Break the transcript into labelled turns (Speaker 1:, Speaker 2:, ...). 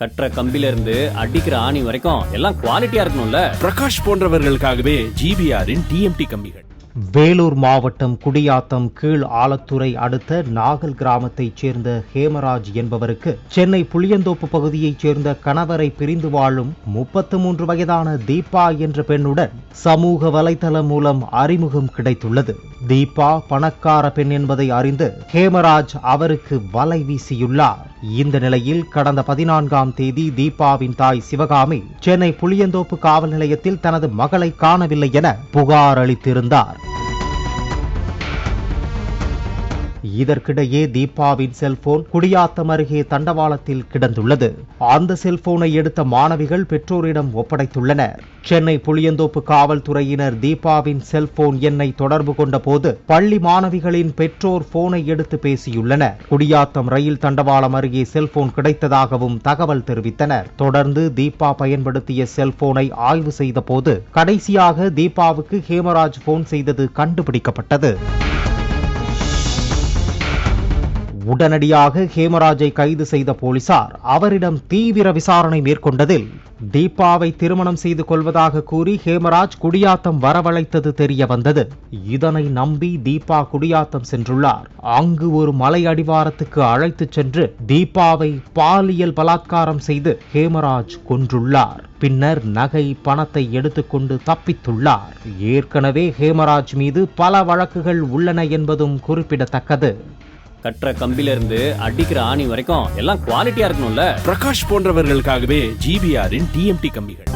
Speaker 1: கட்டுற கம்பில இருந்து அடிக்கிற ஆணி வரைக்கும் எல்லாம் குவாலிட்டியா இருக்கணும்ல.
Speaker 2: பிரகாஷ் போன்றவர்களுக்காகவே ஜிபிஆரின் டிஎம்டி கம்பிகள்.
Speaker 3: வேலூர் மாவட்டம் குடியாத்தம் கீழ் ஆலத்துறை அடுத்த நாகல் கிராமத்தைச் சேர்ந்த ஹேமராஜ் என்பவருக்கு சென்னை புளியந்தோப்பு பகுதியைச் சேர்ந்த கணவரை பிரிந்து வாழும் 33 வயதான தீபா என்ற பெண்ணுடன் சமூக வலைதளம் மூலம் அறிமுகம் கிடைத்துள்ளது. தீபா பணக்கார பெண் என்பதை அறிந்து ஹேமராஜ் அவருக்கு வலை வீசியுள்ளார். இந்த நிலையில் கடந்த 14ஆம் தேதி தீபாவின் தாய் சிவகாமி சென்னை புளியந்தோப்பு காவல் நிலையத்தில் தனது மகளை காணவில்லை என புகார் அளித்திருந்தார். இதற்கிடையே தீபாவின் செல்போன் குடியாத்தம் அருகே தண்டவாளத்தில் கிடந்துள்ளது. அந்த செல்போனை எடுத்த மாணவிகள் பெற்றோரிடம் ஒப்படைத்துள்ளனர். சென்னை புளியந்தோப்பு காவல்துறையினர் தீபாவின் செல்போன் எண்ணை தொடர்பு கொண்ட போது பள்ளி மாணவிகளின் பெற்றோர் போனை எடுத்து பேசியுள்ளனர். குடியாத்தம் ரயில் தண்டவாளம் அருகே செல்போன் கிடைத்ததாகவும் தகவல் தெரிவித்தனர். தொடர்ந்து தீபா பயன்படுத்திய செல்போனை ஆய்வு செய்த போது கடைசியாக தீபாவுக்கு ஹேமராஜ் போன் செய்தது கண்டுபிடிக்கப்பட்டது. உடனடியாக ஹேமராஜை கைது செய்த போலீசார் அவரிடம் தீவிர விசாரணை மேற்கொண்டதில் தீபாவை திருமணம் செய்து கொள்வதாக கூறி ஹேமராஜ் குடியாத்தம் வரவழைத்தது தெரிய வந்தது. இதனை நம்பி தீபா குடியாத்தம் சென்றுள்ளார். அங்கு ஒரு மலை அடிவாரத்துக்கு அழைத்துச் சென்று தீபாவை பாலியல் பலாத்காரம் செய்து ஹேமராஜ் கொன்றுள்ளார். பின்னர் நகை பணத்தை எடுத்துக்கொண்டு தப்பித்துள்ளார். ஏற்கனவே ஹேமராஜ் மீது பல வழக்குகள் உள்ளன என்பதும் குறிப்பிடத்தக்கது.
Speaker 1: கட்டுற கம்பில இருந்து அடிக்கிற ஆணி வரைக்கும் எல்லாம் குவாலிட்டியா இருக்கணும்ல.
Speaker 2: பிரகாஷ் போன்றவர்களுக்காகவே ஜிபிஆரின் டிஎம்டி கம்பிகள்.